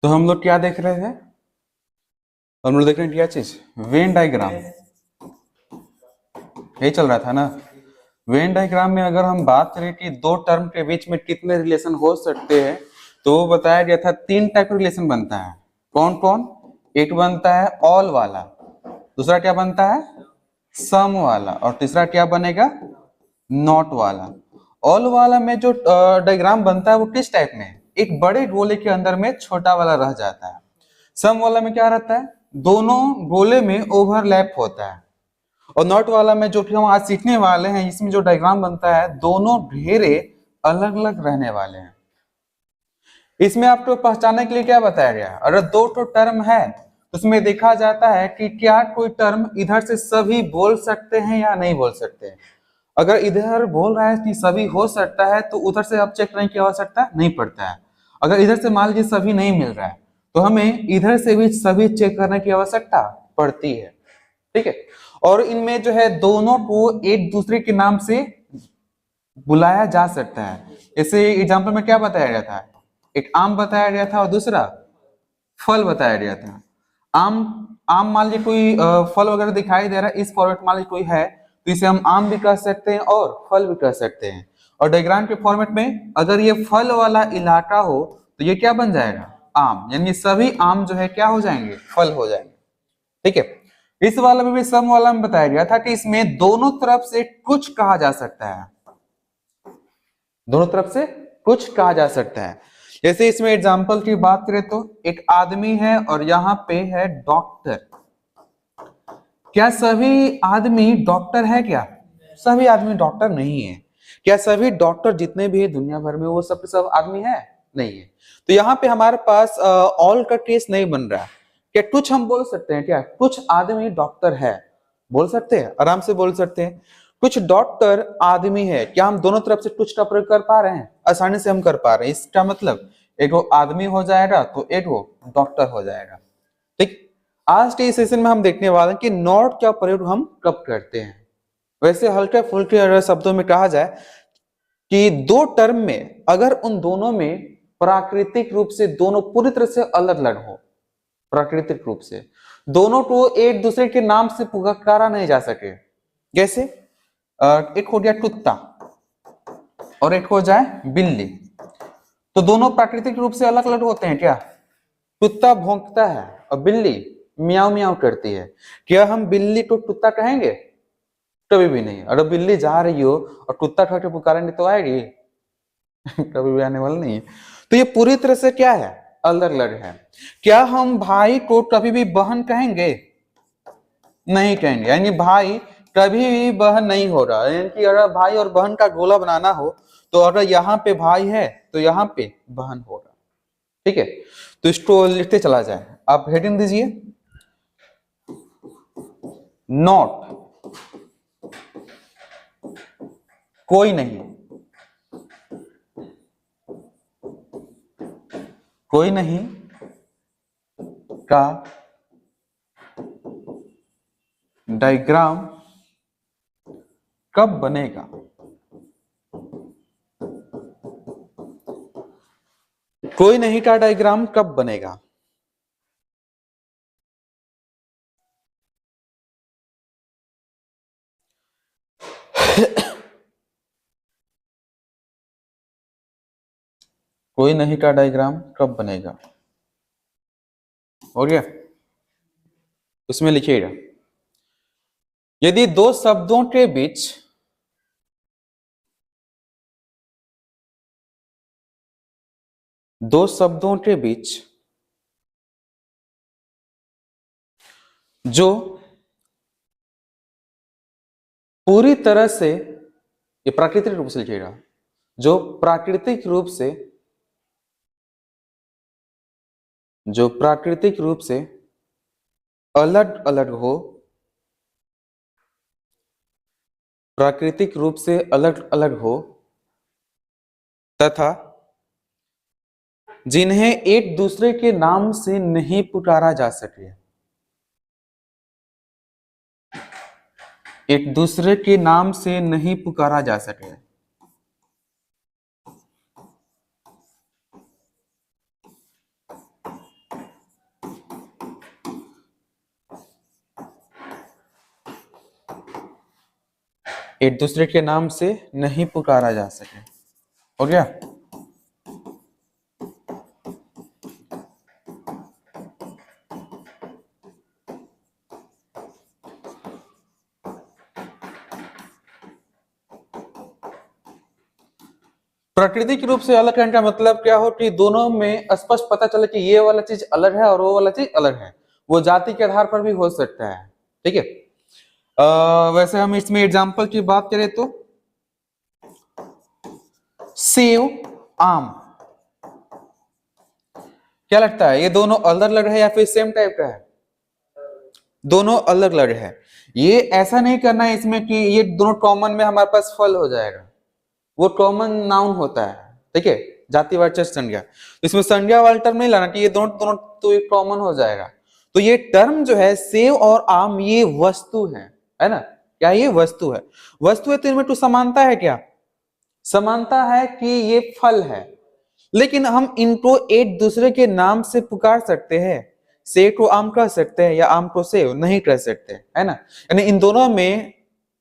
तो हम लोग क्या देख रहे थे? हम लोग देख रहे हैं क्या चीज? Venn diagram. यही चल रहा था ना। वेन डायग्राम में अगर हम बात करें कि दो टर्म के बीच में कितने रिलेशन हो सकते हैं, तो वो बताया गया था 3 टाइप का रिलेशन बनता है। कौन कौन? एक बनता है ऑल वाला, दूसरा क्या बनता है? सम वाला, और तीसरा क्या बनेगा? नॉट वाला। ऑल वाला में जो डायग्राम बनता है वो किस टाइप में है? एक बड़े गोले के अंदर में छोटा वाला रह जाता है। सम वाला में क्या रहता है? दोनों गोले में ओवरलैप होता है। और नॉट वाला में जो कि हम आज सीखने वाले हैं, इसमें जो डायग्राम बनता है दोनों घेरे अलग अलग रहने वाले हैं। इसमें आपको पहचानने के लिए क्या बताया गया? अगर दो तो टर्म है तो उसमें देखा जाता है कि क्या कोई टर्म इधर से सभी बोल सकते हैं या नहीं बोल सकते हैं। अगर इधर बोल रहा है कि सभी हो सकता है तो उधर से अब चेक करने की आवश्यकता नहीं पड़ता है। अगर इधर से मान लीजिए सभी नहीं मिल रहा है तो हमें इधर से भी सभी चेक करने की आवश्यकता पड़ती है। ठीक है। और इनमें जो है दोनों को एक दूसरे के नाम से बुलाया जा सकता है। जैसे एग्जाम्पल में क्या बताया गया था? एक आम बताया गया था और दूसरा फल बताया गया था। आम आम मान लीजिए कोई फल वगैरह दिखाई दे रहा है, इस फॉर्मेट मान लीजिए कोई है तो इसे हम आम भी कह सकते हैं और फल भी कह सकते हैं। और डायग्राम के फॉर्मेट में अगर ये फल वाला इलाका हो तो ये क्या बन जाएगा? आम। यानी सभी आम जो है क्या हो जाएंगे? फल हो जाएंगे। ठीक है। इस वाला में भी सम वाला में बताया गया था कि इसमें दोनों तरफ से कुछ कहा जा सकता है। दोनों तरफ से कुछ कहा जा सकता है। जैसे इसमें एग्जांपल की बात करें तो एक आदमी है और यहाँ पे है डॉक्टर। क्या सभी आदमी डॉक्टर है? क्या सभी आदमी डॉक्टर नहीं है? क्या सभी डॉक्टर जितने भी है दुनिया भर में वो सब आदमी है? नहीं है। तो यहाँ पे हमारे पास ऑल का केस नहीं बन रहा। क्या कुछ हम बोल सकते हैं? क्या कुछ आदमी डॉक्टर है? बोल सकते हैं, आराम से बोल सकते हैं। कुछ डॉक्टर आदमी है, क्या हम दोनों तरफ से कुछ का प्रयोग कर पा रहे हैं? आसानी से हम कर पा रहे हैं। इसका मतलब एक वो आदमी हो जाएगा तो एक वो डॉक्टर हो जाएगा। ठीक। आज के इस सेशन में हम देखने वाले हैं कि नॉट का प्रयोग हम कब करते हैं। वैसे हल्के फुल्के अगर शब्दों में कहा जाए कि दो टर्म में अगर उन दोनों में प्राकृतिक रूप से दोनों पूरी तरह से अलग अलग हो, प्राकृतिक रूप से दोनों को एक दूसरे के नाम से पुकारा नहीं जा सके। जैसे एक हो गया कुत्ता और एक हो जाए बिल्ली, तो दोनों प्राकृतिक रूप से अलग अलग होते हैं। क्या कुत्ता भौंकता है और बिल्ली म्याऊ म्याऊ करती है। क्या हम बिल्ली को कुत्ता कहेंगे? कभी भी नहीं। अगर बिल्ली जा रही हो और कुत्ता खड़े पुकारेंगे तो आएगी? कभी भी आने वाला नहीं है। तो ये पूरी तरह से क्या है? अलग अलग है। क्या हम भाई को कभी भी बहन कहेंगे? नहीं कहेंगे। यानी भाई कभी भी बहन नहीं हो रहा। यानी कि अगर भाई और बहन का गोला बनाना हो तो अगर यहाँ पे भाई है तो यहाँ पे बहन होगा। ठीक है। तो इसको लिखते चला जाए। आप हेडिंग दीजिए नॉट, कोई नहीं, कोई नहीं का डायग्राम कब बनेगा? कोई नहीं का डायग्राम कब बनेगा? कोई नहीं का डायग्राम कब बनेगा? हो गया। उसमें लिखिएगा यदि दो शब्दों के बीच जो पूरी तरह से, ये प्राकृतिक रूप से लिखिएगा, जो प्राकृतिक रूप से अलग अलग हो, प्राकृतिक रूप से अलग अलग हो तथा जिन्हें एक दूसरे के नाम से नहीं पुकारा जा सके, एक दूसरे के नाम से नहीं पुकारा जा सके, एक दूसरे के नाम से नहीं पुकारा जा सके। हो गया। प्राकृतिक रूप से अलग रहने का मतलब क्या हो कि दोनों में स्पष्ट पता चले कि ये वाला चीज अलग है और वो वाला चीज अलग है। वो जाति के आधार पर भी हो सकता है। ठीक है। वैसे हम इसमें एग्जाम्पल की बात करें तो सेव, आम, क्या लगता है ये दोनों अलग अलग है या फिर सेम टाइप का है? दोनों अलग अलग है। ये ऐसा नहीं करना है इसमें कि ये दोनों कॉमन में हमारे पास फल हो जाएगा, वो कॉमन नाउन होता है। ठीक है, जातिवाचक संज्ञा। इसमें संज्ञा वाला टर्म नहीं लाना कि ये दोनों दोनों तो ये कॉमन हो जाएगा। तो ये टर्म जो है सेव और आम ये वस्तु है ना? क्या ये वस्तु है? वस्तु है तो इनमें तो समानता है। क्या समानता है? कि ये फल है, लेकिन हम इनको एक दूसरे के नाम से पुकार सकते हैं। सेव को आम कह सकते हैं या आम को सेव नहीं कह सकते, है ना? यानी इन दोनों में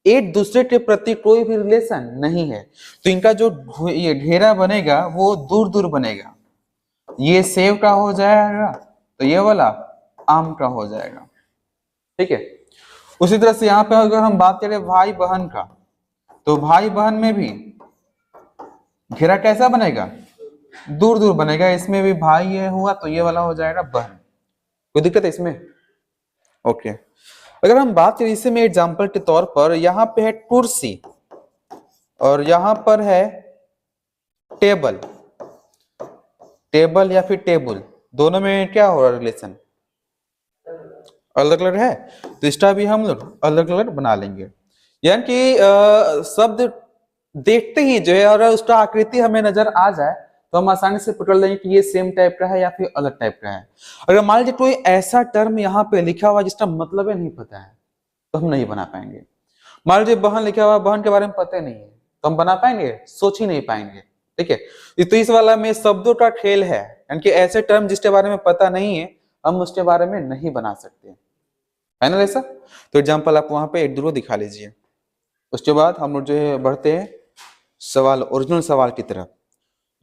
एक दूसरे के प्रति कोई भी रिलेशन नहीं है। तो इनका जो ये घेरा बनेगा वो दूर दूर बनेगा। ये सेव का हो जाएगा तो ये वाला आम का हो जाएगा। ठीक है। उसी तरह से यहाँ पे अगर हम बात करें भाई बहन का, तो भाई बहन में भी घेरा कैसा बनेगा? दूर दूर बनेगा। इसमें भी भाई ये हुआ तो ये वाला हो जाएगा बहन। कोई दिक्कत है इसमें? ओके। अगर हम बात करें इसे में एग्जाम्पल के तौर पर, यहाँ पे है कुर्सी और यहाँ पर है टेबल। टेबल या फिर टेबल, दोनों में क्या हो रहा है रिलेशन? अलग अलग है। तो इसका भी हम लोग अलग अलग बना लेंगे। यानी कि शब्द देखते ही जो है और उसका आकृति हमें नजर आ जाए तो हम आसानी से पकड़ लेंगे कि ये सेम टाइप का है या फिर अलग टाइप का है। अगर मान लीजिए कोई ऐसा टर्म यहाँ पे लिखा हुआ जिसका मतलब ही नहीं पता है तो हम नहीं बना पाएंगे। मान लीजिए बहन लिखा हुआ, बहन के बारे में पता नहीं है तो हम बना पाएंगे? सोच ही नहीं पाएंगे। ठीक है। तो इस वाला में शब्दों का खेल है, यानी कि ऐसे टर्म जिसके बारे में पता नहीं है हम उसके बारे में नहीं बना सकते, है ना? ऐसा तो एग्जाम्पल आप वहां पे एक दो दिखा लीजिए। उसके बाद हम लोग जो है बढ़ते हैं सवाल, ओरिजिनल सवाल की तरफ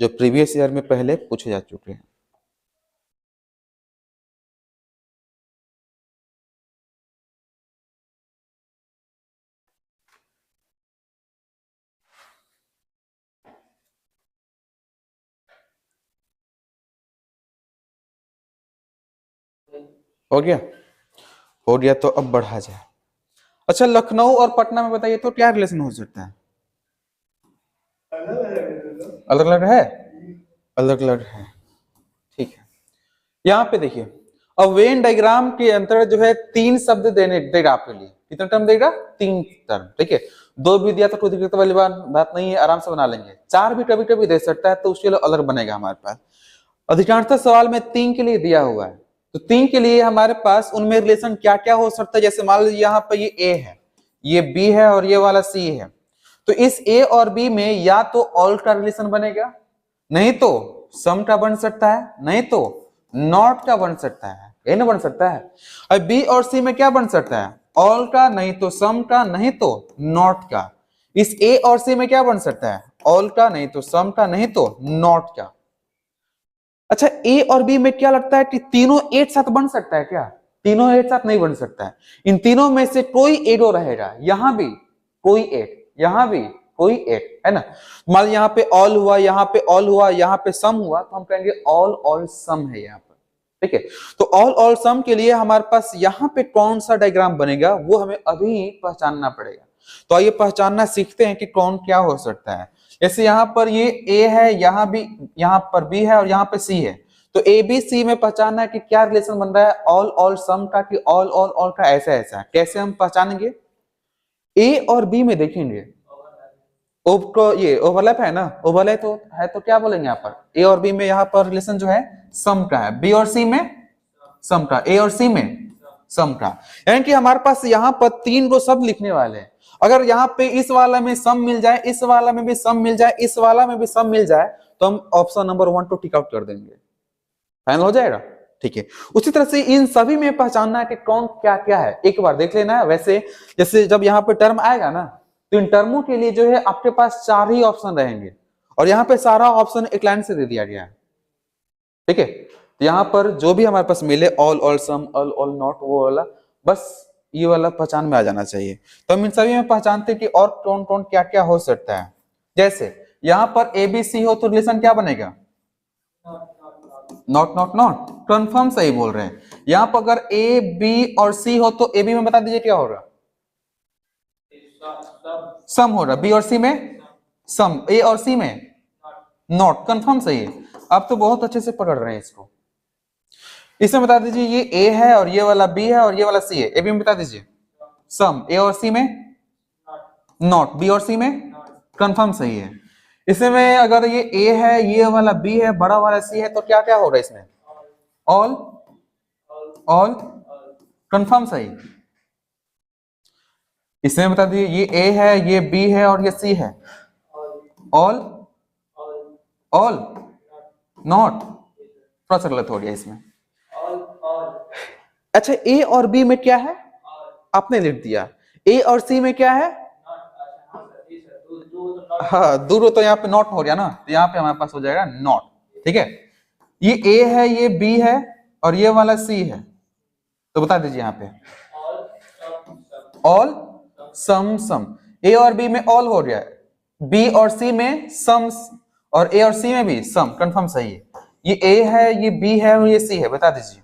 जो प्रीवियस ईयर में पहले पूछे जा चुके हैं। हो गया? हो गया तो अब बढ़ा जाए। अच्छा, लखनऊ और पटना में बताइए तो क्या रिलेशन हो सकता है? अलग अलग है। अलग अलग है। ठीक है। यहाँ पे देखिए, अब वेन डायग्राम के अंतर्गत जो है तीन शब्द देगा आपके लिए। कितना टर्म देगा? तीन टर्म। ठीक है। दो भी दिया तो कोई दिक्कत वाली बात नहीं है, आराम से बना लेंगे। चार भी कभी कभी दे सकता है तो उसके लिए अलग बनेगा हमारे पास। अधिकांशतः सवाल में तीन के लिए दिया हुआ है, तो तीन के लिए हमारे पास उनमें रिलेशन क्या क्या हो सकता है। जैसे मान लीजिए यहाँ पर ये ए है, ये बी है और ये वाला सी है। तो इस ए और बी में या तो ऑल का रिलेशन बनेगा, नहीं तो सम का बन सकता है, नहीं तो नॉट का बन सकता है। ये ना बन सकता है। अब बी और सी में क्या बन सकता है? ऑल का, नहीं तो सम का, नहीं तो नॉट का। इस ए और सी में क्या बन सकता है? ऑल का, नहीं तो सम का, नहीं तो नॉट का। अच्छा, ए और बी में क्या लगता है कि तीनों एक साथ बन सकता है क्या? तीनों एक साथ नहीं बन सकता है। इन तीनों में से कोई एडो रहेगा। यहां भी कोई एक, यहां भी कोई एक, है ना? मान लीजिए यहाँ पे ऑल हुआ, यहाँ पे ऑल हुआ, यहाँ पे सम हुआ, तो हम कहेंगे ऑल ऑल सम है यहाँ पर। ठीक है। तो ऑल ऑल सम के लिए हमारे पास यहाँ पे कौन सा डायग्राम बनेगा वो हमें अभी पहचानना पड़ेगा। तो आइए पहचानना सीखते हैं कि कौन क्या हो सकता है। जैसे यहाँ पर ये ए है, यहाँ भी, यहाँ पर बी है और यहाँ पे सी है। तो ए बी सी में पहचानना है कि क्या रिलेशन बन रहा है ऑल ऑल सम का कि ऑल ऑल ऑल का। ऐसा ऐसा कैसे हम पहचानेंगे? ए और बी में देखेंगे ये ओवरलैप है ना, ओवरलैप तो क्या बोलेंगे यहाँ पर? ए और बी में यहाँ पर रिलेशन जो है सम का है, बी और सी में सम का, ए और सी में सम का। यानी कि हमारे पास यहाँ पर तीन को सब लिखने वाले हैं। अगर यहाँ पे इस वाला में सम मिल जाए, इस वाला में भी सम मिल जाए, इस वाला में भी सम मिल जाए, तो हम ऑप्शन नंबर 1 को टिक आउट कर देंगे। फाइनल हो जाएगा। ठीक है। उसी तरह से इन सभी में पहचानना है कि कौन क्या क्या है, एक बार देख लेना है। वैसे जैसे जब यहाँ पे टर्म आएगा ना, तो इन टर्मों के लिए जो है आपके पास 4 ही ऑप्शन रहेंगे और यहाँ पे सारा ऑप्शन एक लाइन से दे दिया गया है, ठीक है। तो यहाँ पर जो भी हमारे पास मिले ऑल सम ऑल नॉट वो वाला बस ये वाला पहचान में आ जाना चाहिए। तो हम इन सभी में पहचानते हैं कि और कौन कौन क्या क्या हो सकता है। जैसे यहाँ पर ए बी सी हो तो रिलेशन क्या बनेगा, नॉट नॉट नॉट, कंफर्म सही बोल रहे हैं। यहाँ पर अगर ए बी और सी हो तो ए बी में बता दीजिए क्या होगा, सम हो रहा, बी और सी में सम, ए और सी में नॉट, कंफर्म सही है। आप तो बहुत अच्छे से पकड़ रहे हैं इसको। इसमें बता दीजिए ये ए है और ये वाला बी है और ये वाला सी है, ए बी में बता दीजिए सम, ए और सी में नॉट, बी और सी में कंफर्म सही है। इसमें अगर ये ए है ये वाला बी है बड़ा वाला सी है तो क्या क्या हो रहा है इसमें, ऑल ऑल कंफर्म सही। इसमें बता दीजिए ये ए है ये बी है और ये सी है, ऑल ऑल नॉट, थोड़ा सा गलत हो गया इसमें। अच्छा ए और बी में क्या है आपने लिख दिया, ए और सी में क्या है, हाँ दूर तो यहाँ पे नॉट हो गया ना, तो यहाँ पे हमारे पास हो जाएगा नॉट, ठीक है। ये ए है ये बी है और ये वाला सी है तो बता दीजिए यहाँ पे ऑल सम सम, ए और बी में ऑल हो गया है, बी और सी में सम और ए और सी में भी सम, कंफर्म सही है। ये ए है ये बी है और ये सी है, बता दीजिए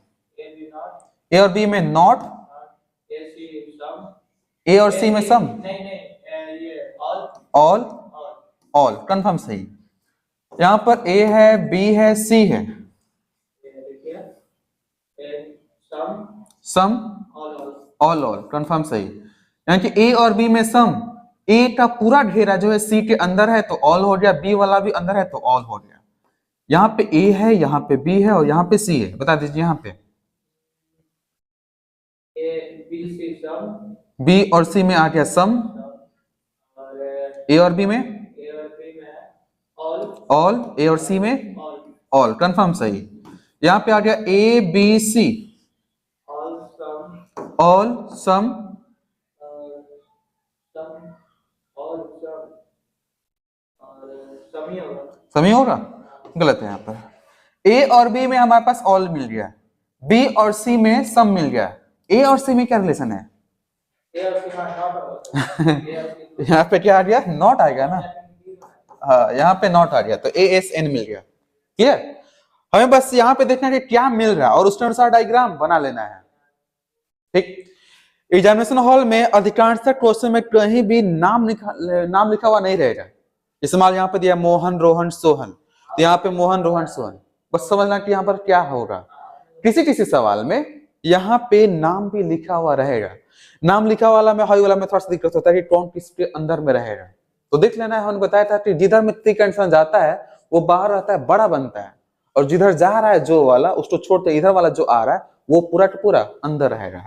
ए और बी में नॉट, ए और सी में सम, ऑल ऑल कंफर्म सही। यहां पर ए है बी है सी है, सम ऑल ऑल कंफर्म सही। यानी कि ए और बी में सम, ए का पूरा घेरा जो है सी के अंदर है तो ऑल हो गया, बी वाला भी अंदर है तो ऑल हो गया। यहाँ पे ए है यहाँ पे बी है और यहाँ पे सी है, बता दीजिए यहाँ पे बी और सी में आ गया सम, ए और बी में ऑल, ए और सी में ऑल कंफर्म सही। यहाँ पे आ गया ए बी सी, ऑल सम समी होगा, गलत है यहाँ पर। ए और बी में हमारे पास ऑल मिल गया, बी और सी में सम मिल गया, ए और सी में क्या रिलेशन है यहाँ पे क्या आ गया, नॉट आ गया ना, हाँ यहाँ पे नॉट आ गया तो ए एस एन मिल गया। क्लियर, हमें बस यहाँ पे देखना है कि क्या मिल रहा है और उसके अनुसार डायग्राम बना लेना है, ठीक। एग्जामिनेशन हॉल में अधिकांशतः क्वेश्चन में कहीं भी नाम लिखा हुआ नहीं रहेगा। इस्तेमाल यहाँ पे दिया मोहन रोहन सोहन, तो यहाँ पे मोहन रोहन सोहन, बस समझना कि यहाँ पर क्या होगा। किसी किसी सवाल में यहाँ पे नाम भी लिखा हुआ रहेगा, नाम लिखा वाला में हाई वाला में थोड़ा सा दिक्कत होता है कि कौन किसके अंदर में रहेगा, तो देख लेना है। हमने बताया था कि जिधर में त्रिक इंसान जाता है वो बाहर रहता है बड़ा बनता है और जिधर जा रहा है जो वाला उसको छोड़ते इधर वाला जो आ रहा है वो पूरा का पूरा अंदर रहेगा।